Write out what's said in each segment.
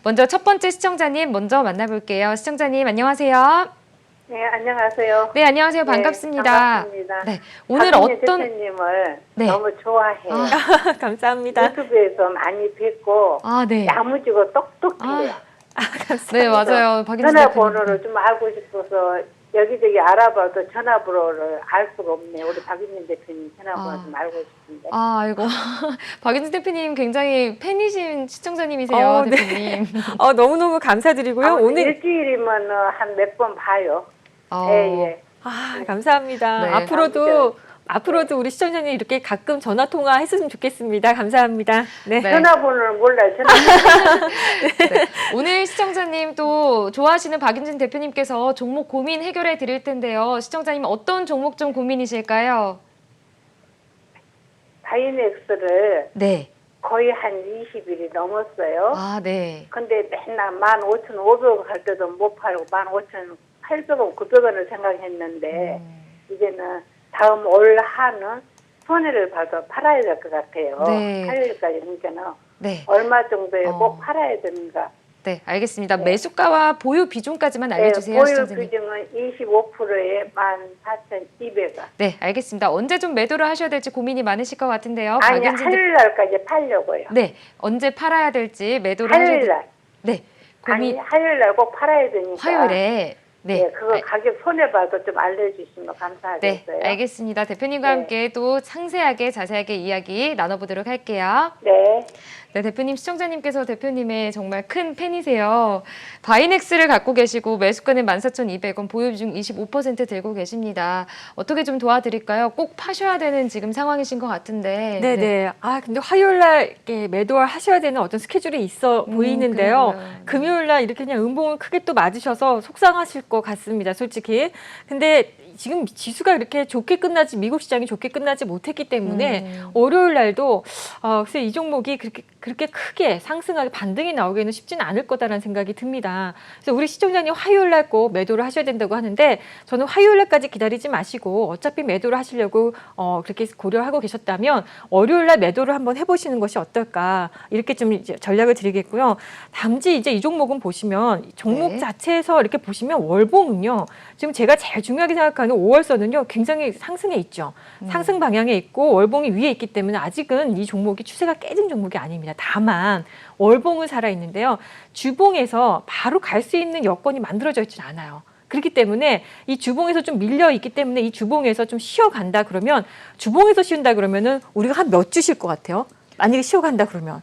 먼저 첫 번째 시청자님 먼저 만나볼게요. 시청자님 안녕하세요. 네, 안녕하세요. 네, 안녕하세요. 반갑습니다. 네, 반갑습니다. 네, 오늘 박은혜 어떤 대표님을 네. 너무 좋아해요. 감사합니다. 유튜브에서 많이 뵙고 네. 야무지고 똑똑해요. 네, 맞아요. 박인진 전화번호를 좀 알고 싶어서 여기저기 알아봐도 전화번호를 알 수가 없네요. 우리 박인진 대표님 전화번호 좀 알고 싶은데. 아이고. 박인진 대표님 굉장히 팬이신 시청자님이세요, 네. 대표님. 너무너무 감사드리고요. 오늘 일주일이면 한 몇 번 봐요. 예. 감사합니다. 네. 앞으로도 우리 시청자님 이렇게 가끔 전화 통화 했으면 좋겠습니다. 감사합니다. 네. 네. 전화번호를 몰라요. 전화번호. 네. 오늘 시청자님 또 좋아하시는 박인진 대표님께서 종목 고민 해결해 드릴 텐데요. 시청자님 어떤 종목 좀 고민이실까요? 바이넥스를 네. 거의 한 20일이 넘었어요. 네. 근데 맨날 15,500원 할 때도 못 팔고 15,800원, 900원을 생각했는데 이제는 다음 올 한은 손해를 봐서 팔아야 될 것 같아요. 네. 8일까지 그러니까는 네. 얼마 정도에 꼭 팔아야 되는가. 네, 알겠습니다. 네. 매수가와 보유 비중까지만 알려주세요, 보유 시청자님. 비중은 25%에 14,200원. 네, 알겠습니다. 언제 좀 매도를 하셔야 될지 고민이 많으실 것 같은데요. 아니, 박인진 화요일 날까지 팔려고요. 네, 언제 팔아야 될지 매도를 하셔야 화요일 될지. 날. 네, 아니, 화요일 날 꼭 팔아야 되니까. 화요일에. 네, 그거 가격 손해봐도 좀 알려주시면 감사하겠어요. 네, 알겠습니다. 대표님과 네. 함께 또 상세하게 자세하게 이야기 나눠보도록 할게요. 네. 네, 대표님, 시청자님께서 대표님의 정말 큰 팬이세요. 바이넥스를 갖고 계시고 매수가는 14,200원, 보유 비중 25% 들고 계십니다. 어떻게 좀 도와드릴까요? 꼭 파셔야 되는 지금 상황이신 것 같은데. 네네. 근데 화요일 날 이렇게 매도를 하셔야 되는 어떤 스케줄이 있어 보이는데요. 그러네요. 금요일 금요일 날 이렇게 그냥 음봉을 크게 또 맞으셔서 속상하실 것 같습니다. 솔직히. 근데 지금 지수가 이렇게 좋게 끝나지, 미국 시장이 좋게 끝나지 못했기 때문에 월요일 날도 글쎄 이 종목이 그렇게 크게 상승하게 반등이 나오기는 쉽지는 않을 거다라는 생각이 듭니다. 그래서 우리 시청자님 화요일 날 꼭 매도를 하셔야 된다고 하는데 저는 화요일 날까지 기다리지 마시고 어차피 매도를 하시려고 그렇게 고려하고 계셨다면 월요일 날 매도를 한번 해보시는 것이 어떨까 이렇게 좀 이제 전략을 드리겠고요. 단지 이제 이 종목은 보시면 종목 네. 자체에서 이렇게 보시면 월봉은요. 지금 제가 제일 중요하게 생각하는 5월선은요. 굉장히 상승해 있죠. 상승 방향에 있고 월봉이 위에 있기 때문에 아직은 이 종목이 추세가 깨진 종목이 아닙니다. 다만 월봉은 살아있는데요. 주봉에서 바로 갈 수 있는 여건이 만들어져 있지는 않아요. 그렇기 때문에 이 주봉에서 좀 밀려 있기 때문에 이 주봉에서 좀 쉬어간다 그러면 주봉에서 쉬운다 그러면은 우리가 한 몇 주 쉴 것 같아요? 만약에 쉬어간다 그러면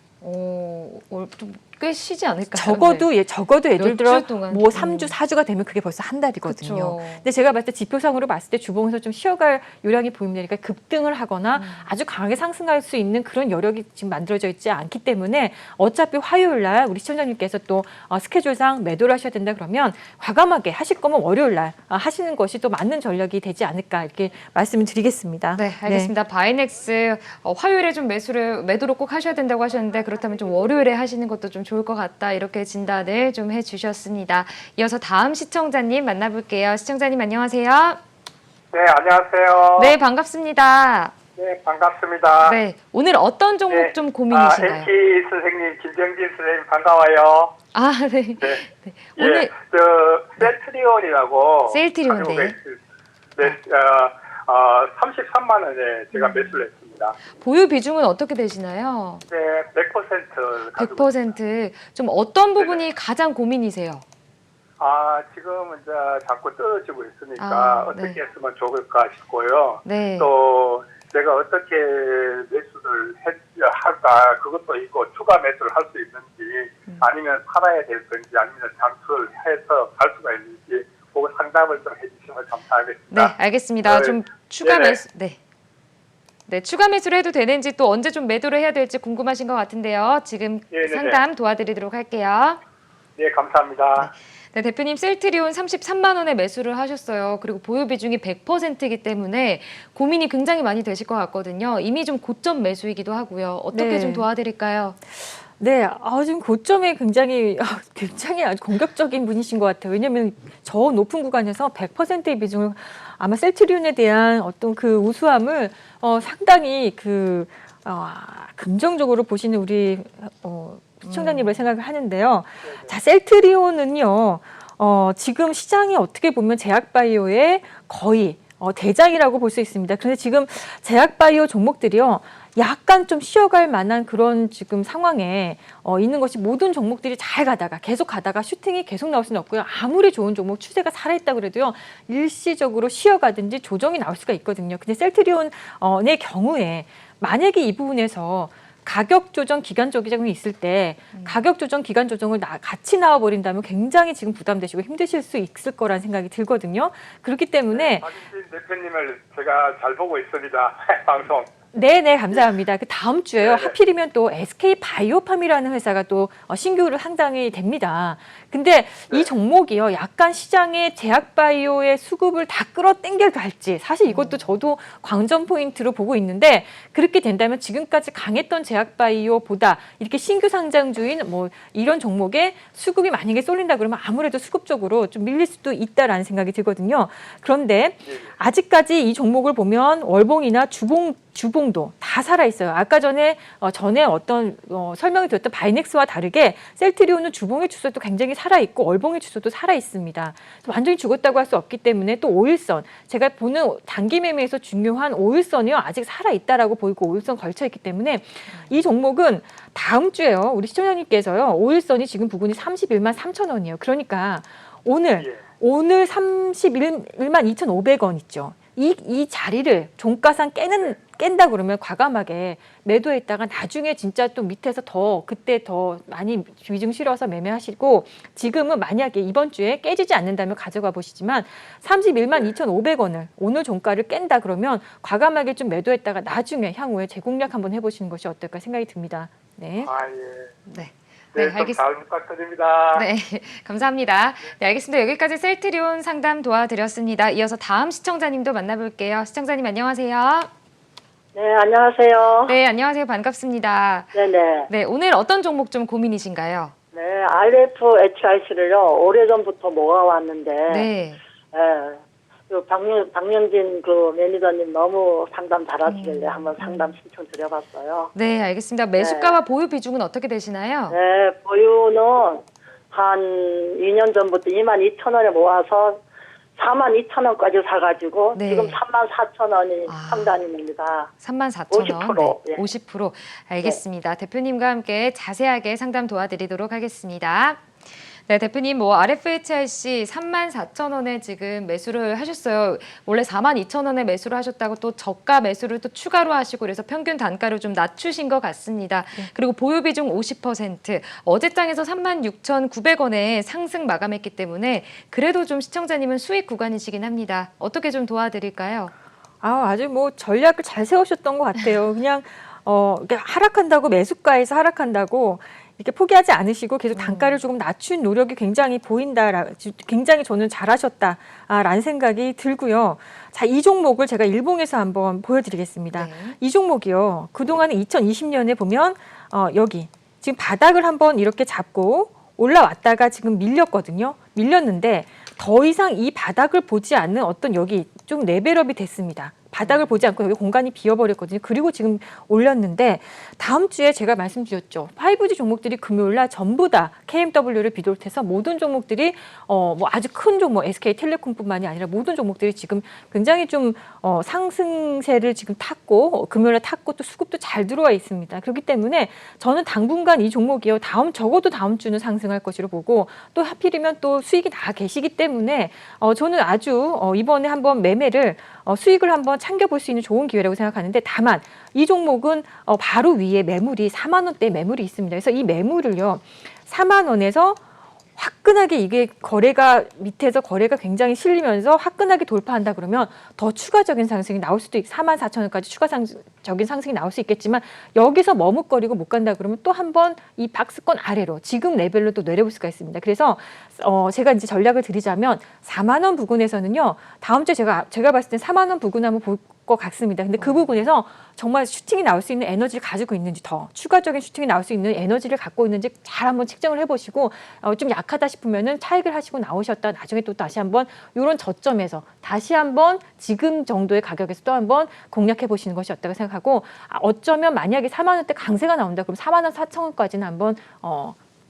좀 꽤 쉬지 않을까요? 적어도 예를 몇 들어 주 동안? 뭐 3주, 4주가 되면 그게 벌써 한 달이거든요. 그쵸. 근데 제가 봤을 때 지표상으로 봤을 때 주봉에서 좀 쉬어갈 요량이 보이니까 급등을 하거나 아주 강하게 상승할 수 있는 그런 여력이 지금 만들어져 있지 않기 때문에 어차피 화요일 날 우리 시청자님께서 또 스케줄상 매도를 하셔야 된다 그러면 과감하게 하실 거면 월요일 날 하시는 것이 또 맞는 전략이 되지 않을까 이렇게 말씀을 드리겠습니다. 네, 알겠습니다. 바이넥스 화요일에 좀 매도를 꼭 하셔야 된다고 하셨는데 그렇다면 좀 월요일에 하시는 것도 좀 좋을 것 같다 이렇게 진단을 좀 해주셨습니다. 이어서 다음 시청자님 만나볼게요. 시청자님 안녕하세요. 네, 안녕하세요. 네, 반갑습니다. 네, 반갑습니다. 네, 오늘 어떤 종목 네. 좀 고민이신가요? NT 선생님, 김정진 선생님 반가워요. 네. 네. 네. 예, 오늘 셀트리온이라고. 셀트리온, 네. 네, 33만 원에 제가 매수를 했습니다. 보유 비중은 어떻게 되시나요? 네, 100% 가지고 100%. 좀 어떤 부분이 가장 고민이세요? 지금은 이제 자꾸 떨어지고 있으니까 어떻게 네. 했으면 좋을까 싶고요. 네. 또 제가 어떻게 매수를 할까 그것도 있고 추가 매수를 할 수 있는지 아니면 팔아야 될 건지 아니면 잠수를 해서 갈 수가 있는지 그거 상담을 좀 해주시면 감사하겠습니다. 네, 알겠습니다. 좀 추가 네네. 매수, 네, 추가 매수를 해도 되는지 또 언제 좀 매도를 해야 될지 궁금하신 것 같은데요. 지금 네네네. 상담 도와드리도록 할게요. 네, 감사합니다. 네, 대표님 셀트리온 33만 원에 매수를 하셨어요. 그리고 보유 비중이 100%이기 때문에 고민이 굉장히 많이 되실 것 같거든요. 이미 좀 고점 매수이기도 하고요. 어떻게 네. 좀 도와드릴까요? 네, 지금 고점에 굉장히 아주 공격적인 분이신 것 같아요. 왜냐하면 저 높은 구간에서 100%의 비중을 아마 셀트리온에 대한 어떤 그 우수함을 상당히 긍정적으로 보시는 우리 시청자님을 생각을 하는데요. 자, 셀트리온은요. 지금 시장이 어떻게 보면 제약바이오의 거의 대장이라고 볼 수 있습니다. 그런데 지금 제약바이오 종목들이요. 약간 좀 쉬어갈 만한 그런 지금 상황에 있는 것이 모든 종목들이 잘 가다가 계속 가다가 슈팅이 계속 나올 수는 없고요. 아무리 좋은 종목 추세가 살아있다 그래도요. 일시적으로 쉬어가든지 조정이 나올 수가 있거든요. 근데 셀트리온의 경우에 만약에 이 부분에서 가격 조정 기간 조정이 있을 때 가격 조정 기간 조정을 같이 나와버린다면 굉장히 지금 부담되시고 힘드실 수 있을 거란 생각이 들거든요. 그렇기 때문에 박인진 대표님을 제가 잘 보고 있습니다. 방송. 네네, 감사합니다. 그 다음 주에요. 하필이면 또 SK 바이오팜이라는 회사가 또 신규로 상장이 됩니다. 근데 이 종목이요. 약간 시장의 제약바이오의 수급을 다 끌어당겨 갈지 사실 이것도 저도 관전 포인트로 보고 있는데 그렇게 된다면 지금까지 강했던 제약바이오보다 이렇게 신규 상장주인 뭐 이런 종목에 수급이 만약에 쏠린다 그러면 아무래도 수급적으로 좀 밀릴 수도 있다라는 생각이 들거든요. 그런데 아직까지 이 종목을 보면 월봉이나 주봉도 다 살아있어요. 아까 전에 어떤 설명이 드렸던 바이넥스와 다르게 셀트리온은 주봉의 추세도 굉장히 살아있고 월봉의 추세도 살아있습니다. 완전히 죽었다고 할 수 없기 때문에 또 5일선, 제가 보는 단기 매매에서 중요한 5일선이요. 아직 살아있다라고 보이고 5일선 걸쳐있기 때문에 이 종목은 다음 주에요. 우리 시청자님께서요. 5일선이 지금 부근이 31만 3천 원이에요. 그러니까 오늘 31만 2,500원 있죠. 이 자리를 종가상 깬다 그러면 과감하게 매도했다가 나중에 진짜 또 밑에서 그때 더 많이 비중 실어서 매매하시고 지금은 만약에 이번 주에 깨지지 않는다면 가져가 보시지만 31만 2,500원을 오늘 종가를 깬다 그러면 과감하게 좀 매도했다가 나중에 향후에 재공략 한번 해보시는 것이 어떨까 생각이 듭니다. 네. 네. 네, 네, 알겠습니다. 잘 부탁드립니다. 네, 감사합니다. 네, 알겠습니다. 여기까지 셀트리온 상담 도와드렸습니다. 이어서 다음 시청자님도 만나볼게요. 시청자님 안녕하세요. 네, 안녕하세요. 네, 안녕하세요. 반갑습니다. 네네. 네, 오늘 어떤 종목 좀 고민이신가요? 네, RFHIC를요, 오래전부터 모아왔는데, 네. 박명진 그 매니저님 너무 상담 잘하시길래 한번 상담 신청 드려봤어요. 네, 알겠습니다. 매수가와 보유 비중은 어떻게 되시나요? 네, 보유는 한 2년 전부터 22,000원에 모아서 42,000원까지 사가지고 네. 지금 34,000원이 상단입니다. 34,000원. 50%. 네, 50%. 알겠습니다. 대표님과 함께 자세하게 상담 도와드리도록 하겠습니다. 네, 대표님, RFHIC 34,000원에 지금 매수를 하셨어요. 원래 42,000원에 매수를 하셨다고 또 저가 매수를 또 추가로 하시고 그래서 평균 단가를 좀 낮추신 것 같습니다. 그리고 보유 비중 50%, 어제장에서 36,900원에 상승 마감했기 때문에 그래도 좀 시청자님은 수익 구간이시긴 합니다. 어떻게 좀 도와드릴까요? 아주 뭐 전략을 잘 세우셨던 것 같아요. 그냥 하락한다고 매수가에서 하락한다고 이렇게 포기하지 않으시고 계속 단가를 조금 낮춘 노력이 굉장히 보인다. 굉장히 저는 잘하셨다라는 생각이 들고요. 자, 이 종목을 제가 일봉에서 한번 보여드리겠습니다. 네. 이 종목이요. 그동안에 2020년에 보면 여기 지금 바닥을 한번 이렇게 잡고 올라왔다가 지금 밀렸거든요. 밀렸는데 더 이상 이 바닥을 보지 않는 어떤 여기 좀 레벨업이 됐습니다. 바닥을 보지 않고 여기 공간이 비어버렸거든요. 그리고 지금 올렸는데 다음 주에 제가 말씀드렸죠. 5G 종목들이 금요일날 전부 다 KMW를 비롯해서 모든 종목들이 뭐 아주 큰 종목 SK텔레콤뿐만이 아니라 모든 종목들이 지금 굉장히 좀 상승세를 지금 탔고 금요일에 탔고 또 수급도 잘 들어와 있습니다. 그렇기 때문에 저는 당분간 이 종목이요. 적어도 다음 주는 상승할 것으로 보고 또 하필이면 또 수익이 다 계시기 때문에 저는 아주 이번에 한번 매매를 수익을 한번 챙겨볼 수 있는 좋은 기회라고 생각하는데 다만 이 종목은 바로 위에 매물이 4만 원대 매물이 있습니다. 그래서 이 매물을요 4만 원에서 화끈하게 이게 밑에서 거래가 굉장히 실리면서 화끈하게 돌파한다 그러면 더 추가적인 상승이 나올 수도 44,000원까지 추가적인 상승이 나올 수 있겠지만 여기서 머뭇거리고 못 간다 그러면 또 한 번 이 박스권 아래로 지금 레벨로 또 내려볼 수가 있습니다. 그래서 제가 이제 전략을 드리자면 4만 원 부근에서는요. 다음 주에 제가 봤을 때 4만 원 부근 한번 볼 것 같습니다. 근데 그 부분에서 정말 슈팅이 나올 수 있는 에너지를 가지고 있는지 더 추가적인 슈팅이 나올 수 있는 에너지를 갖고 있는지 잘 한번 측정을 해보시고 좀 약하다 싶으면은 차익을 하시고 나오셨다 나중에 또 다시 한번 이런 저점에서 다시 한번 지금 정도의 가격에서 또 한번 공략해 보시는 것이 어떨까 생각하고 어쩌면 만약에 4만 원대 강세가 나온다 그럼 4만 원 4천 원까지는 한번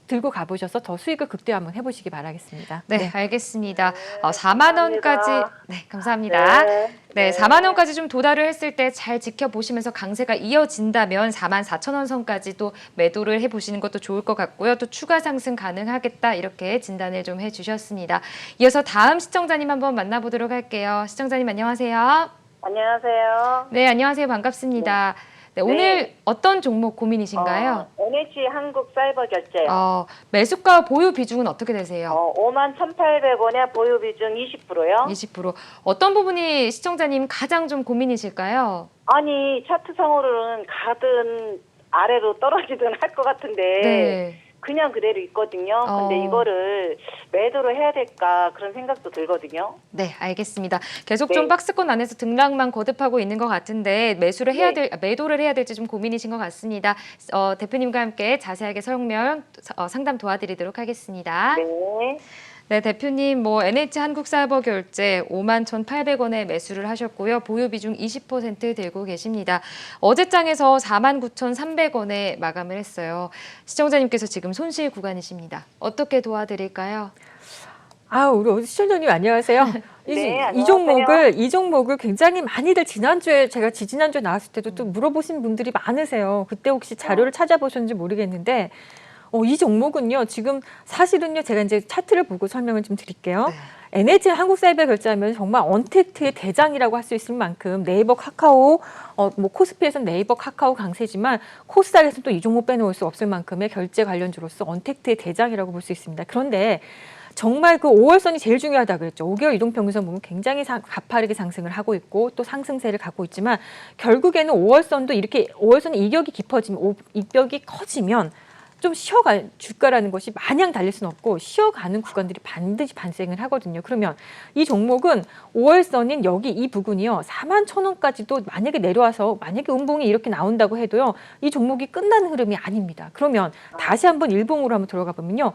들고 가보셔서 더 수익을 극대화 한번 해보시기 바라겠습니다. 네, 알겠습니다. 4만 원까지 네, 감사합니다. 네. 네, 4만 원까지 좀 도달을 했을 때 잘 지켜보시면서 강세가 이어진다면 4만 4천 원 선까지도 매도를 해보시는 것도 좋을 것 같고요. 또 추가 상승 가능하겠다 이렇게 진단을 좀 해주셨습니다. 이어서 다음 시청자님 한번 만나보도록 할게요. 시청자님 안녕하세요. 안녕하세요. 네, 안녕하세요. 반갑습니다. 네, 오늘 어떤 종목 고민이신가요? NH 한국 사이버 결제요. 매수가 보유 비중은 어떻게 되세요? 51,800원에 보유 비중 20%요. 20%. 어떤 부분이 시청자님 가장 좀 고민이실까요? 아니 차트상으로는 가든 아래로 떨어지든 할 것 같은데 네. 그냥 그대로 있거든요. 근데 이거를 매도를 해야 될까 그런 생각도 들거든요. 네, 알겠습니다. 계속 네. 좀 박스권 안에서 등락만 거듭하고 있는 것 같은데 매도를 해야 될지 좀 고민이신 것 같습니다. 대표님과 함께 자세하게 설명 상담 도와드리도록 하겠습니다. 네. 네, 대표님 NH 한국사이버결제 51,800원에 매수를 하셨고요. 보유 비중 20% 들고 계십니다. 어제장에서 49,300원에 마감을 했어요. 시청자님께서 지금 손실 구간이십니다. 어떻게 도와드릴까요? 우리 시청자님 안녕하세요. 네, 안녕하세요. 이 종목을 굉장히 많이들 지난주에 제가 지난주에 나왔을 때도 또 물어보신 분들이 많으세요. 그때 혹시 자료를 찾아보셨는지 모르겠는데 이 종목은요, 지금 사실은요, 제가 이제 차트를 보고 설명을 좀 드릴게요. 네. NH 한국사이버 결제하면 정말 언택트의 대장이라고 할 수 있을 만큼 네이버, 카카오, 코스피에서는 네이버, 카카오 강세지만 코스닥에서는 또 이 종목 빼놓을 수 없을 만큼의 결제 관련주로서 언택트의 대장이라고 볼 수 있습니다. 그런데 정말 그 5월선이 제일 중요하다 그랬죠. 5개월 이동평균선 보면 굉장히 가파르게 상승을 하고 있고 또 상승세를 갖고 있지만 결국에는 5월선도 이렇게 5월선이 이격이 깊어지면 이격이 커지면 좀 주가라는 것이 마냥 달릴 수는 없고 쉬어가는 구간들이 반드시 발생을 하거든요. 그러면 이 종목은 5월선인 여기 이 부분이요. 41,000원까지도 만약에 내려와서 만약에 음봉이 이렇게 나온다고 해도요. 이 종목이 끝나는 흐름이 아닙니다. 그러면 다시 한번 일봉으로 한번 들어가 보면요.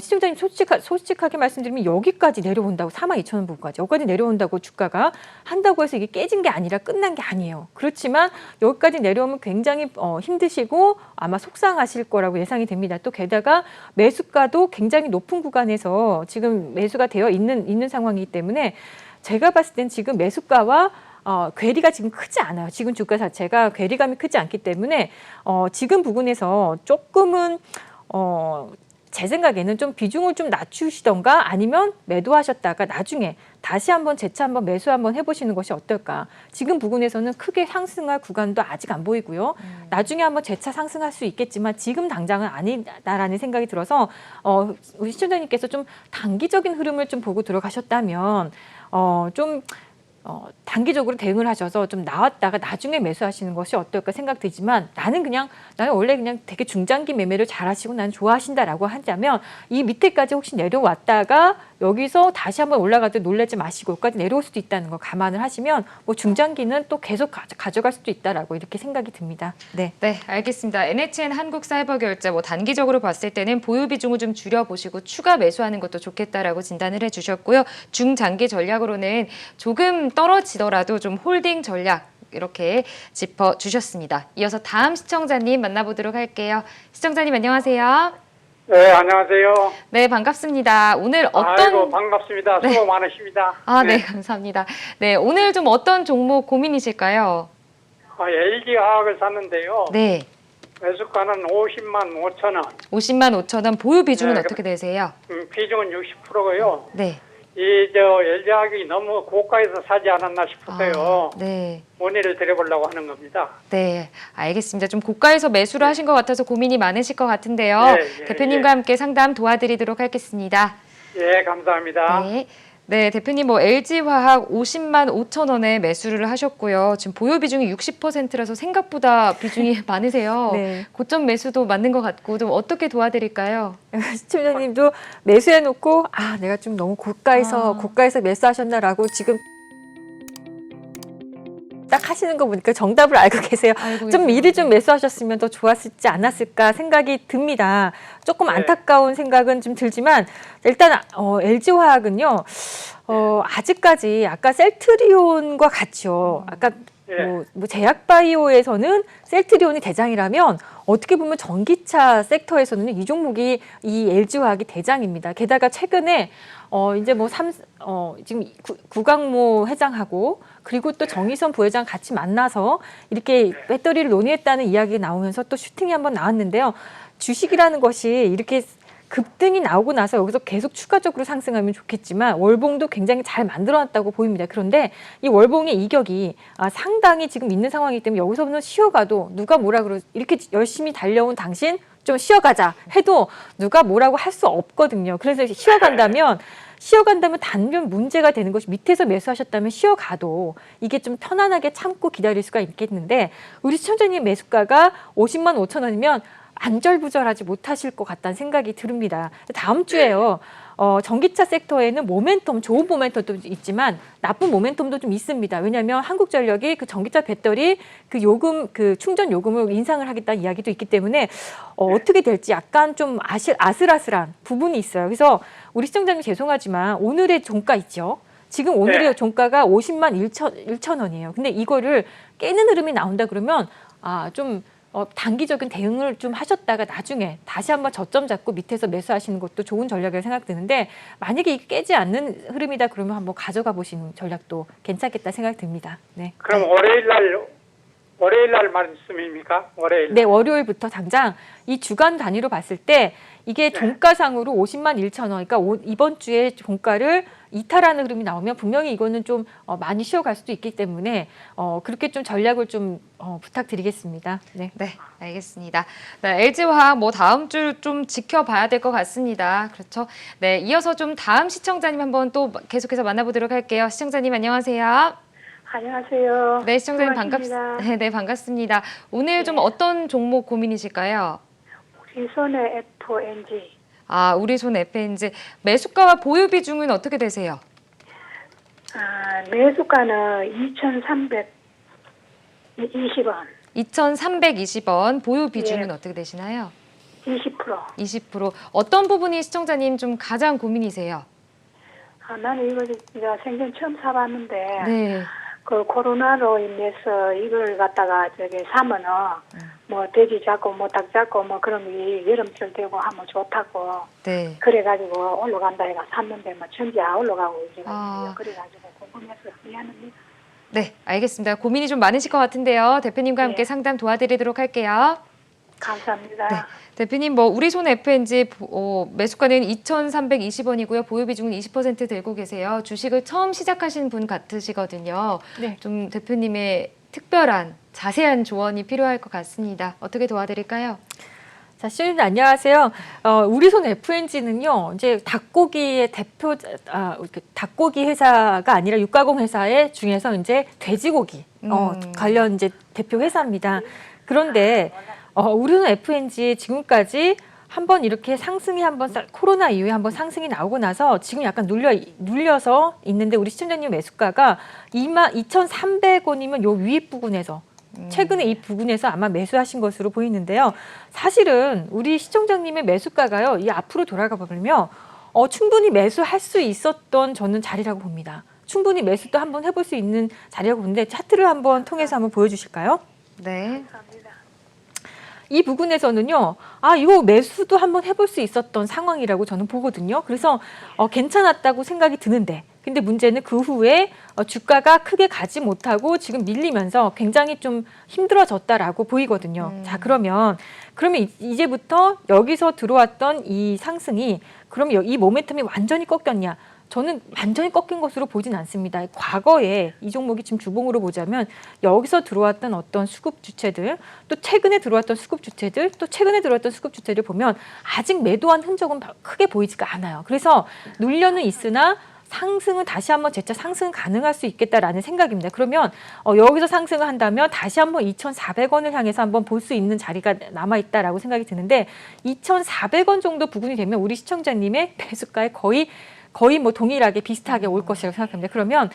시청자님 솔직하게 말씀드리면 여기까지 내려온다고 42,000원 부분까지 여기까지 내려온다고 주가가 한다고 해서 이게 깨진 게 아니라 끝난 게 아니에요. 그렇지만 여기까지 내려오면 굉장히 힘드시고 아마 속상하실 거라고 예상이 됩니다. 또 게다가 매수가도 굉장히 높은 구간에서 지금 매수가 되어 있는 상황이기 때문에 제가 봤을 땐 지금 매수가와 괴리가 지금 크지 않아요. 지금 주가 자체가 괴리감이 크지 않기 때문에 지금 부분에서 조금은 제 생각에는 좀 비중을 좀 낮추시던가 아니면 매도하셨다가 나중에 다시 한번 재차 한번 매수 한번 해보시는 것이 어떨까. 지금 부분에서는 크게 상승할 구간도 아직 안 보이고요. 나중에 한번 재차 상승할 수 있겠지만 지금 당장은 아니다라는 생각이 들어서 우리 시청자님께서 좀 단기적인 흐름을 좀 보고 들어가셨다면 좀 단기적으로 대응을 하셔서 좀 나왔다가 나중에 매수하시는 것이 어떨까 생각되지만 나는 원래 그냥 되게 중장기 매매를 잘 하시고 나는 좋아하신다라고 하자면 이 밑에까지 혹시 내려왔다가 여기서 다시 한번 올라가도 놀라지 마시고 여기까지 내려올 수도 있다는 걸 감안을 하시면 중장기는 또 계속 가져갈 수도 있다라고 이렇게 생각이 듭니다. 네. 네, 알겠습니다. NHN 한국사이버결제 단기적으로 봤을 때는 보유 비중을 좀 줄여보시고 추가 매수하는 것도 좋겠다라고 진단을 해주셨고요. 중장기 전략으로는 조금 떨어지더라도 좀 홀딩 전략 이렇게 짚어주셨습니다. 이어서 다음 시청자님 만나보도록 할게요. 시청자님 안녕하세요. 네, 안녕하세요. 네, 반갑습니다. 오늘 아이고, 반갑습니다. 수고 네. 많으십니다. 네, 감사합니다. 네, 오늘 좀 어떤 종목 고민이실까요? LG화학을 샀는데요. 네, 매수가는 50만 5천 원. 50만 5천 원. 보유 비중은 네, 어떻게 되세요? 비중은 60%고요. 네. LG화학이 너무 고가에서 사지 않았나 싶어서요. 네. 문의를 드려보려고 하는 겁니다. 네, 알겠습니다. 좀 고가에서 매수를 하신 것 같아서 고민이 많으실 것 같은데요. 대표님과 함께 상담 도와드리도록 하겠습니다. 예, 감사합니다. 네. 네, 대표님 LG화학 50만 5천 원에 매수를 하셨고요. 지금 보유 비중이 60%라서 생각보다 비중이 많으세요. 네. 고점 매수도 맞는 것 같고 좀 어떻게 도와드릴까요? 시청자님도 매수해놓고 내가 좀 너무 고가에서 매수하셨나라고 지금 딱 하시는 거 보니까 정답을 알고 계세요. 알고 좀 계세요. 미리 좀 매수하셨으면 더 좋았지 않았을까 생각이 듭니다. 조금 네. 안타까운 생각은 좀 들지만 일단 LG화학은요. 아직까지 아까 셀트리온과 같이요. 아까 예. 뭐 제약바이오에서는 셀트리온이 대장이라면 어떻게 보면 전기차 섹터에서는 이 종목이 이 LG화학이 대장입니다. 게다가 최근에 이제 뭐 지금 구강모 회장하고 그리고 또 정의선 부회장 같이 만나서 이렇게 배터리를 논의했다는 이야기가 나오면서 또 슈팅이 한번 나왔는데요. 주식이라는 것이 이렇게 급등이 나오고 나서 여기서 계속 추가적으로 상승하면 좋겠지만 월봉도 굉장히 잘 만들어놨다고 보입니다. 그런데 이 월봉의 이격이 상당히 지금 있는 상황이기 때문에 여기서는 쉬어가도 누가 뭐라 그러 이렇게 열심히 달려온 당신 좀 쉬어가자 해도 누가 뭐라고 할 수 없거든요. 그래서 쉬어간다면 단면 문제가 되는 것이 밑에서 매수하셨다면 쉬어가도 이게 좀 편안하게 참고 기다릴 수가 있겠는데 우리 시청자님 매수가가 50만 5천 원이면 안절부절하지 못하실 것 같다는 생각이 듭니다. 다음 주에요. 전기차 섹터에는 좋은 모멘텀도 있지만 나쁜 모멘텀도 좀 있습니다. 왜냐하면 한국전력이 그 전기차 배터리 그 충전 요금을 인상을 하겠다는 이야기도 있기 때문에 어떻게 될지 약간 좀 아슬아슬한 부분이 있어요. 그래서 우리 시청자님 죄송하지만 오늘의 종가 있죠. 지금 오늘의 네. 종가가 50만 1천 원이에요. 근데 이거를 깨는 흐름이 나온다 그러면 좀 단기적인 대응을 좀 하셨다가 나중에 다시 한번 저점 잡고 밑에서 매수하시는 것도 좋은 전략이라고 생각드는데 만약에 이게 깨지 않는 흐름이다 그러면 한번 가져가 보시는 전략도 괜찮겠다 생각이 듭니다. 네. 그럼 월요일 날 말씀입니까? 월요일. 네, 월요일부터 당장 이 주간 단위로 봤을 때 이게 종가상으로 50만 1천 원, 그러니까 이번 주에 종가를 이탈하는 흐름이 나오면 분명히 이거는 좀 많이 쉬어갈 수도 있기 때문에 그렇게 좀 전략을 좀 부탁드리겠습니다. 네. 네, 알겠습니다. 네, LG화학 뭐 다음 주 좀 지켜봐야 될 것 같습니다. 그렇죠. 네, 이어서 좀 다음 시청자님 한번 또 계속해서 만나보도록 할게요. 시청자님 안녕하세요. 안녕하세요. 네, 시청자님 수고하십니다. 네, 반갑습니다. 오늘 좀 어떤 종목 고민이실까요? 우리 손에 FNG 우리손 FNG 매수가와 보유 비중은 어떻게 되세요? 매수가는 2,320원, 2,320원, 보유 비중은 예. 어떻게 되시나요? 20%. 20%. 어떤 부분이 시청자님 좀 가장 고민이세요? 나는 이거 제가 생전 처음 사봤는데 네. 그 코로나로 인해서 이걸 갖다가 사면은 뭐 돼지 잡고 뭐 닭 잡고 뭐 그런 게 여름철 되고 하면 좋다고 네. 그래가지고 올라간다 해가 샀는데 뭐 전지 안 올라가고 이래가지고 그래가지고 궁금해서 미안합니다. 네, 알겠습니다. 고민이 좀 많으실 것 같은데요. 대표님과 함께 네. 상담 도와드리도록 할게요. 감사합니다. 네. 대표님, 우리손 FNG 매수가는 2,320원이고요. 보유 비중은 20% 들고 계세요. 주식을 처음 시작하신 분 같으시거든요. 네. 좀 대표님의 특별한 자세한 조언이 필요할 것 같습니다. 어떻게 도와드릴까요? 자, 시청자님 안녕하세요. 우리손 FNG는요, 이제 닭고기의 대표, 닭고기 회사가 아니라 육가공 회사의 중에서 이제 돼지고기 관련 이제 대표 회사입니다. 그런데 우리손 FNG 지금까지 한번 이렇게 상승이 코로나 이후에 한번 상승이 나오고 나서 지금 약간 눌려서 있는데 우리 시청자님 매수가가 22,300원이면 요 위 부분에서 최근에 이 부분에서 아마 매수하신 것으로 보이는데요. 사실은 우리 시청자님의 매수가가요. 이 앞으로 돌아가 보면 충분히 매수할 수 있었던 저는 자리라고 봅니다. 충분히 매수도 한번 해볼 수 있는 자리라고 보는데 차트를 한번 통해서 한번 보여주실까요? 네. 감사합니다. 이 부분에서는요, 이거 매수도 한번 해볼 수 있었던 상황이라고 저는 보거든요. 그래서 괜찮았다고 생각이 드는데, 근데 문제는 그 후에 주가가 크게 가지 못하고 지금 밀리면서 굉장히 좀 힘들어졌다라고 보이거든요. 자, 그러면 이제부터 여기서 들어왔던 이 상승이 그럼 이 모멘텀이 완전히 꺾였냐? 저는 완전히 꺾인 것으로 보진 않습니다. 과거에 이 종목이 지금 주봉으로 보자면 여기서 들어왔던 어떤 수급 주체들, 또 최근에 들어왔던 수급 주체들, 또 최근에 들어왔던 수급 주체들 보면 아직 매도한 흔적은 크게 보이지가 않아요. 그래서 눌려는 있으나 상승은 다시 한번 재차 상승 가능할 수 있겠다라는 생각입니다. 그러면 여기서 상승을 한다면 다시 한번 2,400원을 향해서 한번 볼 수 있는 자리가 남아있다라고 생각이 드는데 2,400원 정도 부근이 되면 우리 시청자님의 매수가에 거의 거의 뭐 동일하게 비슷하게 올 것이라고 생각합니다. 그러면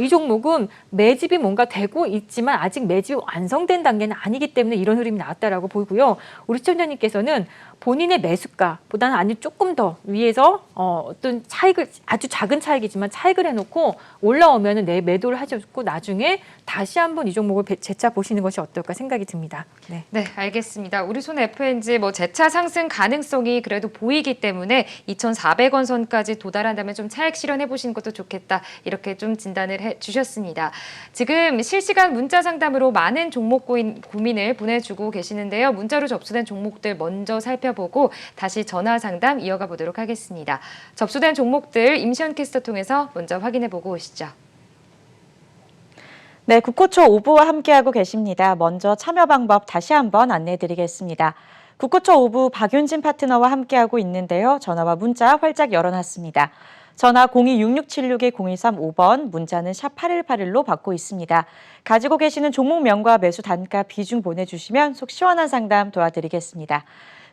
이 종목은 매집이 뭔가 되고 있지만 아직 매집이 완성된 단계는 아니기 때문에 이런 흐름이 나왔다라고 보이고요. 우리 시청자님께서는 본인의 매수가보다는 아니 조금 더 위에서 어떤 차익을 아주 작은 차익이지만 차익을 해놓고 올라오면은 내 매도를 하셨고 나중에 다시 한번 이 종목을 재차 보시는 것이 어떨까 생각이 듭니다. 네. 네, 알겠습니다. 우리 손 FNG 뭐 재차 상승 가능성이 그래도 보이기 때문에 2,400원 선까지 도달한다면 좀 차익 실현해 보시는 것도 좋겠다. 이렇게 좀 진단을 해 주셨습니다. 지금 실시간 문자 상담으로 많은 종목 고민을 보내주고 계시는데요. 문자로 접수된 종목들 먼저 살펴보고 다시 전화 상담 이어가 보도록 하겠습니다. 접수된 종목들 임시현 캐스터 통해서 먼저 확인해 보고 오시죠. 네, 국고초 5부와 함께하고 계십니다. 먼저 참여 방법 다시 한번 안내해드리겠습니다. 국고초 5부 박윤진 파트너와 함께하고 있는데요. 전화와 문자 활짝 열어놨습니다. 전화 0266-0135번, 문자는 샵 8181로 받고 있습니다. 가지고 계시는 종목명과 매수 단가 비중 보내주시면 속 시원한 상담 도와드리겠습니다.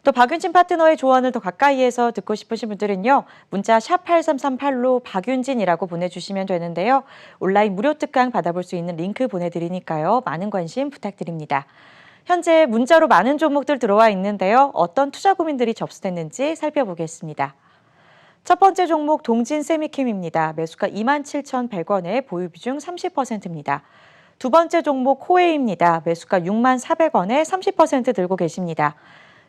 또 박윤진 파트너의 조언을 더 가까이에서 듣고 싶으신 분들은요. 문자 샵 8338로 박윤진이라고 보내주시면 되는데요. 온라인 무료 특강 받아볼 수 있는 링크 보내드리니까요. 많은 관심 부탁드립니다. 현재 문자로 많은 종목들 들어와 있는데요. 어떤 투자 고민들이 접수됐는지 살펴보겠습니다. 첫 번째 종목 동진 세미캠입니다. 매수가 27,100원에 보유 비중 30%입니다. 두 번째 종목 코웨이입니다. 매수가 64,000원에 30% 들고 계십니다.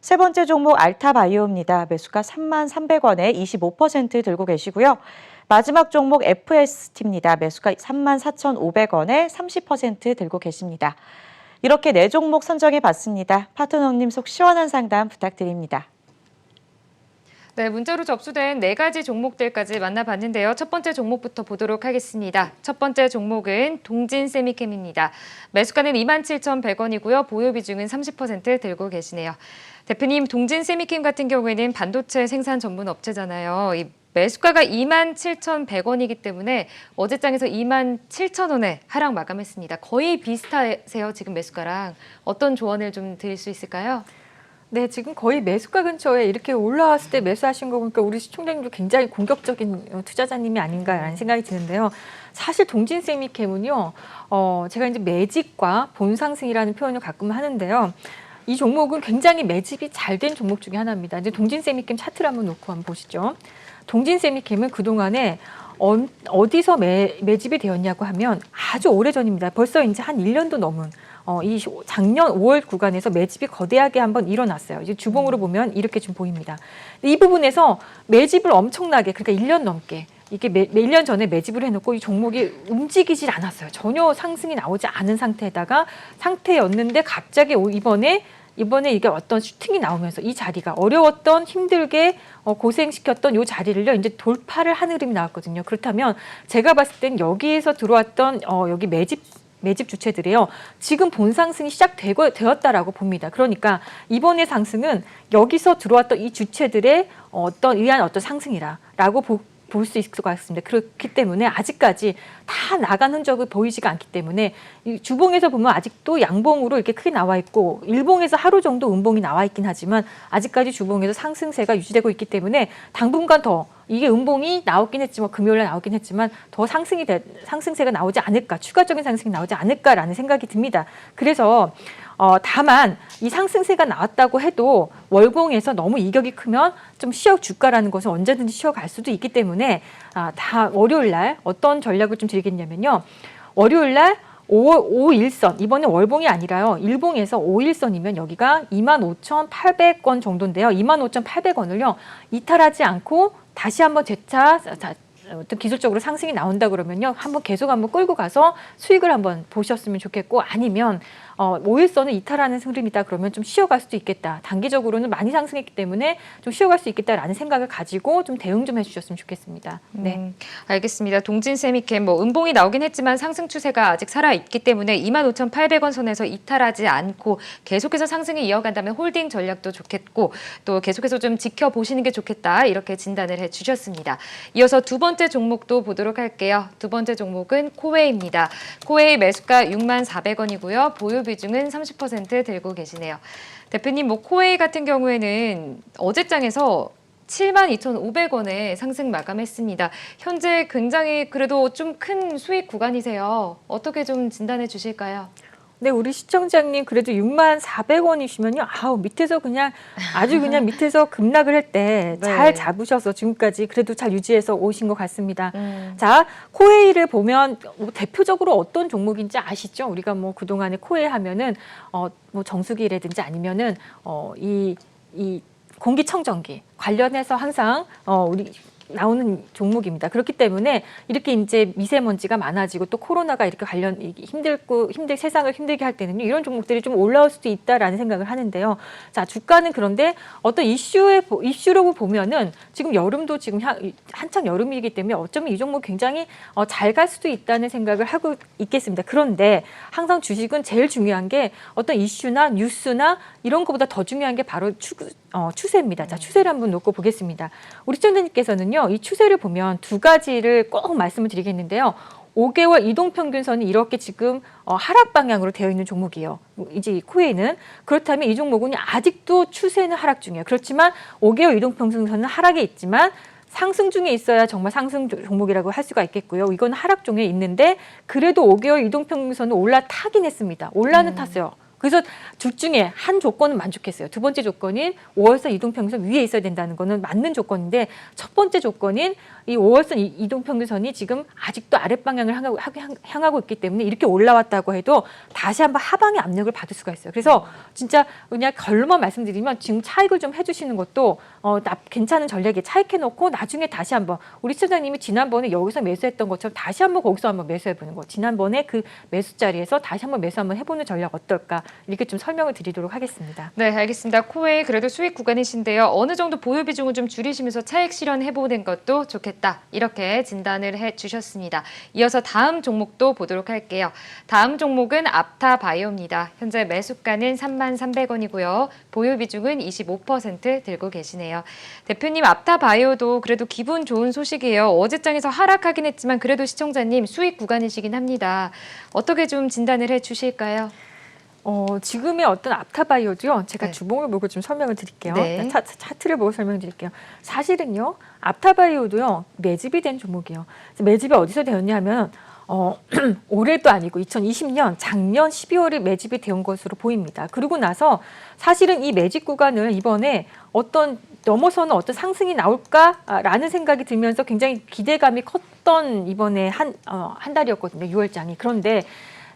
세 번째 종목 알타바이오입니다. 매수가 33,300원에 25% 들고 계시고요. 마지막 종목 FST입니다. 매수가 34,500원에 30% 들고 계십니다. 이렇게 4종목 선정해 봤습니다. 파트너님 속 시원한 상담 부탁드립니다. 네, 문자로 접수된 4가지 종목들까지 만나봤는데요. 첫 번째 종목부터 보도록 하겠습니다. 첫 번째 종목은 동진세미캠입니다. 매수가는 27,100원이고요. 보유 비중은 30% 들고 계시네요. 대표님, 동진세미캠 같은 경우에는 반도체 생산 전문 업체잖아요. 이 매수가가 27,100원이기 때문에 어제장에서 27,000원에 하락 마감했습니다. 거의 비슷하세요, 지금 매수가랑. 어떤 조언을 좀 드릴 수 있을까요? 네, 지금 거의 매수가 근처에 이렇게 올라왔을 때 매수하신 거 보니까 우리 시청자님도 굉장히 공격적인 투자자님이 아닌가라는 생각이 드는데요. 사실 동진세미캠은요, 제가 이제 매집과 본상승이라는 표현을 가끔 하는데요. 이 종목은 굉장히 매집이 잘 된 종목 중에 하나입니다. 이제 동진세미캠 차트를 한번 놓고 한번 보시죠. 동진세미캠은 그동안에 어디서 매집이 되었냐고 하면 아주 오래전입니다. 벌써 이제 한 1년도 넘은 이 작년 5월 구간에서 매집이 거대하게 한번 일어났어요. 이제 주봉으로 보면 이렇게 좀 보입니다. 이 부분에서 매집을 엄청나게, 그러니까 1년 넘게 이게 1년 전에 매집을 해놓고 이 종목이 움직이질 않았어요. 전혀 상승이 나오지 않은 상태였는데 갑자기 이번에 이게 어떤 슈팅이 나오면서 이 자리가 어려웠던 힘들게 고생시켰던 이 자리를요 이제 돌파를 하는 흐름이 나왔거든요. 그렇다면 제가 봤을 땐 여기에서 들어왔던 여기 매집 주체들이요 지금 본상승이 시작되었다라고 봅니다. 그러니까 이번의 상승은 여기서 들어왔던 이 주체들의 의한 어떤 상승이라고 볼 수 있을 것 같습니다. 그렇기 때문에 아직까지 다 나간 흔적이 보이지가 않기 때문에 이 주봉에서 보면 아직도 양봉으로 이렇게 크게 나와 있고 일봉에서 하루 정도 음봉이 나와 있긴 하지만 아직까지 주봉에서 상승세가 유지되고 있기 때문에 당분간 더 이게 음봉이 나오긴 했지만 금요일에 나오긴 했지만 더 상승세가 나오지 않을까, 추가적인 상승이 나오지 않을까라는 생각이 듭니다. 그래서 다만 이 상승세가 나왔다고 해도 월봉에서 너무 이격이 크면 좀 쉬어줄까라는 것은 언제든지 쉬어갈 수도 있기 때문에 다 월요일 날 어떤 전략을 좀 드리겠냐면요. 월요일 날 5일선, 이번에 월봉이 아니라요. 일봉에서 5일선이면 여기가 25,800원 정도인데요. 25,800원을요. 이탈하지 않고 다시 한번 재차 어떤 기술적으로 상승이 나온다 그러면요. 계속 한번 끌고 가서 수익을 한번 보셨으면 좋겠고 아니면 5일선을 이탈하는 흐름이다 그러면 좀 쉬어갈 수도 있겠다. 단기적으로는 많이 상승했기 때문에 좀 쉬어갈 수 있겠다라는 생각을 가지고 좀 대응 좀 해주셨으면 좋겠습니다. 네, 알겠습니다. 동진세미캠 음봉이 나오긴 했지만 상승 추세가 아직 살아있기 때문에 25,800원 선에서 이탈하지 않고 계속해서 상승이 이어간다면 홀딩 전략도 좋겠고 또 계속해서 좀 지켜보시는 게 좋겠다 이렇게 진단을 해주셨습니다. 이어서 두 번째 종목도 보도록 할게요. 두 번째 종목은 코웨이입니다. 코웨이 매수가 64,000원이고요. 보유 비중은 30% 들고 계시네요. 대표님, 코웨이 같은 경우에는 어제장에서 72,500원에 상승 마감했습니다. 현재 굉장히 그래도 좀 큰 수익 구간이세요. 어떻게 좀 진단해 주실까요? 네, 우리 시청자님 그래도 64,400원이시면요. 아우, 밑에서 그냥 아주 그냥 밑에서 급락을 할 때 잘 네. 잡으셔서 지금까지 그래도 잘 유지해서 오신 것 같습니다. 자, 코웨이를 보면 뭐 대표적으로 어떤 종목인지 아시죠? 우리가 뭐 그동안에 코웨이 하면은 뭐 정수기라든지 아니면은 이 공기청정기 관련해서 항상 우리 나오는 종목입니다. 그렇기 때문에 이렇게 이제 미세먼지가 많아지고 또 코로나가 이렇게 세상을 힘들게 할 때는요, 이런 종목들이 좀 올라올 수도 있다라는 생각을 하는데요. 자, 주가는 그런데 어떤 이슈로 보면은 지금 여름도 지금 한창 여름이기 때문에 어쩌면 이 종목 굉장히 잘 갈 수도 있다는 생각을 하고 있겠습니다. 그런데 항상 주식은 제일 중요한 게 어떤 이슈나 뉴스나 이런 것보다 더 중요한 게 바로 추세입니다. 자, 추세를 한번 놓고 보겠습니다. 우리 시청자님께서는요, 이 추세를 보면 두 가지를 꼭 말씀을 드리겠는데요. 5개월 이동평균선이 이렇게 지금 하락 방향으로 되어 있는 종목이에요. 이제 이 코웨이는. 그렇다면 이 종목은 아직도 추세는 하락 중이에요. 그렇지만 5개월 이동평균선은 하락에 있지만 상승 중에 있어야 정말 상승 종목이라고 할 수가 있겠고요. 이건 하락 중에 있는데 그래도 5개월 이동평균선은 올라타긴 했습니다. 올라는 탔어요. 그래서 둘 중에 한 조건은 만족했어요. 두 번째 조건인 5월선 이동평균선 위에 있어야 된다는 거는 맞는 조건인데 첫 번째 조건인 이 5월선 이동평균선이 지금 아직도 아랫방향을 향하고 있기 때문에 이렇게 올라왔다고 해도 다시 한번 하방의 압력을 받을 수가 있어요. 그래서 진짜 그냥 결론만 말씀드리면 지금 차익을 좀 해주시는 것도 괜찮은 전략에 차익해놓고 나중에 다시 한번 우리 시청자님이 지난번에 여기서 매수했던 것처럼 다시 한번 거기서 한번 매수해보는 거. 지난번에 그 매수 자리에서 다시 한번 매수 한번 해보는 전략 어떨까 이렇게 좀 설명을 드리도록 하겠습니다. 네, 알겠습니다. 코웨이 그래도 수익 구간이신데요. 어느 정도 보유 비중을 좀 줄이시면서 차익 실현해보는 것도 좋겠다. 이렇게 진단을 해주셨습니다. 이어서 다음 종목도 보도록 할게요. 다음 종목은 앞타바이오입니다. 현재 매수가는 33,300원이고요. 보유 비중은 25% 들고 계시네요. 대표님, 앞타바이오도 그래도 기분 좋은 소식이에요. 어제장에서 하락하긴 했지만 그래도 시청자님 수익 구간이시긴 합니다. 어떻게 좀 진단을 해주실까요? 지금의 어떤 앞타바이오도요. 제가 네. 주봉을 보고 좀 설명을 드릴게요. 네. 차트를 보고 설명드릴게요. 사실은요. 앞타바이오도요. 매집이 된 종목이에요. 매집이 어디서 되었냐 하면 올해도 아니고 2020년 작년 12월에 매집이 된 것으로 보입니다. 그러고 나서 사실은 이 매집 구간을 이번에 넘어서는 어떤 상승이 나올까라는 생각이 들면서 굉장히 기대감이 컸던 이번에 한 달이었거든요. 6월장이. 그런데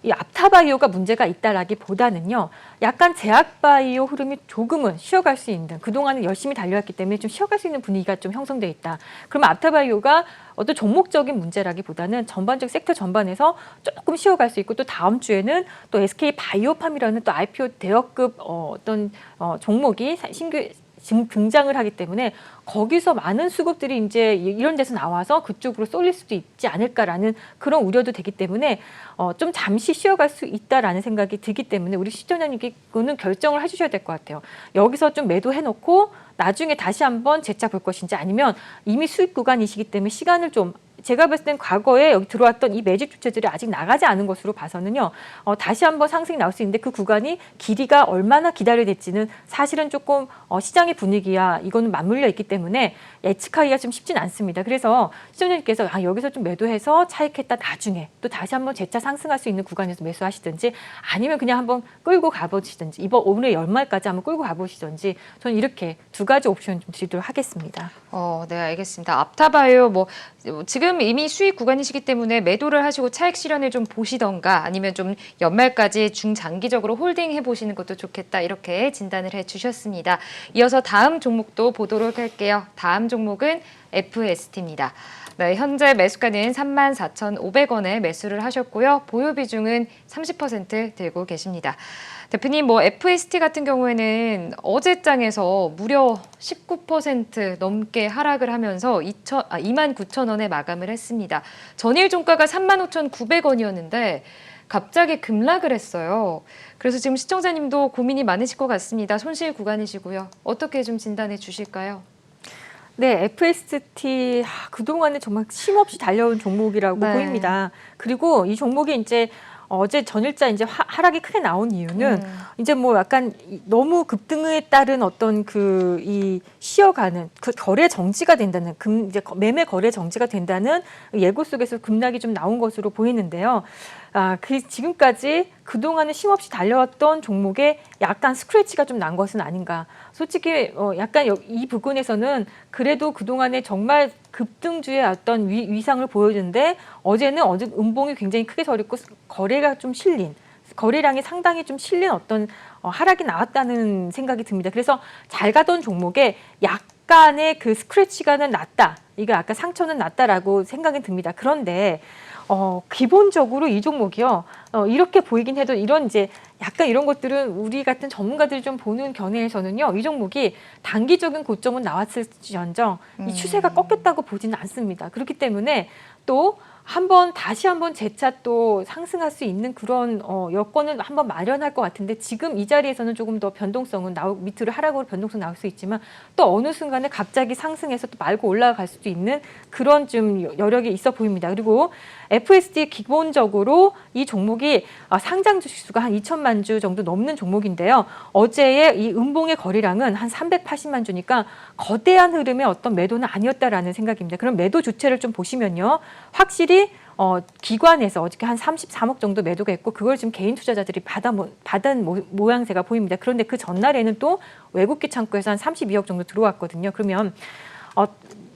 이 앞타바이오가 문제가 있다라기보다는요. 약간 제약바이오 흐름이 조금은 쉬어갈 수 있는 그동안은 열심히 달려왔기 때문에 좀 쉬어갈 수 있는 분위기가 좀 형성돼 있다. 그러면 앞타바이오가 어떤 종목적인 문제라기보다는 전반적 섹터 전반에서 조금 쉬어갈 수 있고 또 다음 주에는 또 SK바이오팜이라는 또 IPO 대여급 종목이 지금 등장을 하기 때문에 거기서 많은 수급들이 이제 이런 데서 나와서 그쪽으로 쏠릴 수도 있지 않을까라는 그런 우려도 되기 때문에 좀 잠시 쉬어갈 수 있다라는 생각이 들기 때문에 우리 시청자님께는 결정을 해주셔야 될 것 같아요. 여기서 좀 매도해놓고 나중에 다시 한번 재차 볼 것인지 아니면 이미 수익 구간이시기 때문에 시간을 좀 제가 봤을 땐 과거에 여기 들어왔던 이 매집 주체들이 아직 나가지 않은 것으로 봐서는요. 다시 한번 상승이 나올 수 있는데 그 구간이 길이가 얼마나 기다려야 될지는 사실은 조금 시장의 분위기와 이거는 맞물려 있기 때문에 예측하기가 좀 쉽진 않습니다. 그래서 시청자님께서 여기서 좀 매도해서 차익했다 나중에 또 다시 한번 재차 상승할 수 있는 구간에서 매수하시든지 아니면 그냥 한번 끌고 가보시든지 오늘 연말까지 한번 끌고 가보시든지 저는 이렇게 두 가지 옵션 좀 드리도록 하겠습니다. 네, 알겠습니다. 앞타바이오 지금 이미 수익 구간이시기 때문에 매도를 하시고 차익 실현을 좀 보시던가 아니면 좀 연말까지 중장기적으로 홀딩해 보시는 것도 좋겠다. 이렇게 진단을 해 주셨습니다. 이어서 다음 종목도 보도록 할게요. 다음 종목은 FST입니다. 네, 현재 매수가는 34,500원에 매수를 하셨고요. 보유 비중은 30% 들고 계십니다. 대표님, FST 같은 경우에는 어제장에서 무려 19% 넘게 하락을 하면서 29,000원에 마감을 했습니다. 전일 종가가 35,900원이었는데 갑자기 급락을 했어요. 그래서 지금 시청자님도 고민이 많으실 것 같습니다. 손실 구간이시고요. 어떻게 좀 진단해 주실까요? 네, FST 그동안에 정말 쉼없이 달려온 종목이라고 네. 보입니다. 그리고 이 종목이 이제 어제 전일자 이제 하락이 크게 나온 이유는 이제 뭐 약간 너무 급등에 따른 어떤 이 쉬어가는 그 거래 정지가 된다는 이제 매매 거래 정지가 된다는 예고 속에서 급락이 좀 나온 것으로 보이는데요. 지금까지 그동안은 쉼없이 달려왔던 종목에 약간 스크래치가 좀 난 것은 아닌가. 솔직히 약간 이 부분에서는 그래도 그동안에 정말 급등주의 어떤 위상을 보여주는데 어제는 음봉이 굉장히 크게 서렸고 거래가 좀 실린, 거래량이 상당히 좀 실린 어떤 하락이 나왔다는 생각이 듭니다. 그래서 잘 가던 종목에 약간의 그 스크래치가는 났다. 이거 아까 상처는 났다라고 생각이 듭니다. 그런데 기본적으로 이 종목이요. 이렇게 보이긴 해도 이런 이제 약간 이런 것들은 우리 같은 전문가들이 좀 보는 견해에서는요. 이 종목이 단기적인 고점은 나왔을지언정 이 추세가 꺾였다고 보지는 않습니다. 그렇기 때문에 또 다시 한번 재차 또 상승할 수 있는 그런 여건을 한번 마련할 것 같은데 지금 이 자리에서는 조금 더 변동성은 밑으로 하락으로 변동성 나올 수 있지만 또 어느 순간에 갑자기 상승해서 또 말고 올라갈 수도 있는 그런 좀 여력이 있어 보입니다. 그리고 FSD 기본적으로 이 종목이 상장 주식수가 한 2천만 주 정도 넘는 종목인데요. 어제의 이 음봉의 거래량은 한 380만 주니까 거대한 흐름의 어떤 매도는 아니었다라는 생각입니다. 그럼 매도 주체를 좀 보시면요. 확실히 기관에서 어저께 한 33억 정도 매도가 있고 그걸 지금 개인 투자자들이 받은 모양새가 보입니다. 그런데 그 전날에는 또 외국계 창구에서 한 32억 정도 들어왔거든요. 그러면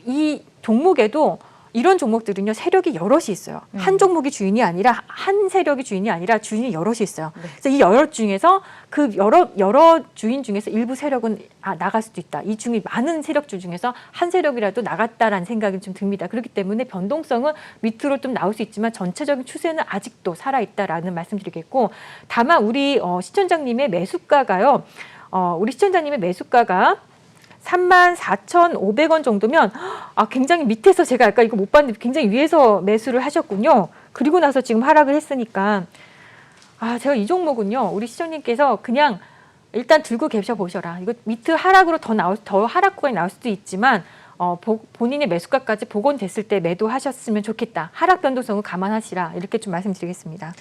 이 종목에도 이런 종목들은요 세력이 여럿이 있어요. 한 종목이 주인이 아니라 한 세력이 주인이 아니라 주인이 여럿이 있어요. 그래서 이 여럿 중에서 그 여러 주인 중에서 일부 세력은 나갈 수도 있다. 이 중에 많은 세력주 중에서 한 세력이라도 나갔다라는 생각이 좀 듭니다. 그렇기 때문에 변동성은 밑으로 좀 나올 수 있지만 전체적인 추세는 아직도 살아있다라는 말씀드리겠고 다만 우리 시청자님의 매수가가요. 우리 시청자님의 매수가가 34,500원 정도면 굉장히 밑에서 제가 아까 이거 못 봤는데 굉장히 위에서 매수를 하셨군요. 그리고 나서 지금 하락을 했으니까 제가 이 종목은요. 우리 시청님께서 그냥 일단 들고 계셔 보셔라. 이거 밑에 하락으로 더 하락 구간이 나올 수도 있지만 본인의 매수가까지 복원됐을 때 매도하셨으면 좋겠다. 하락 변동성을 감안하시라. 이렇게 좀 말씀드리겠습니다.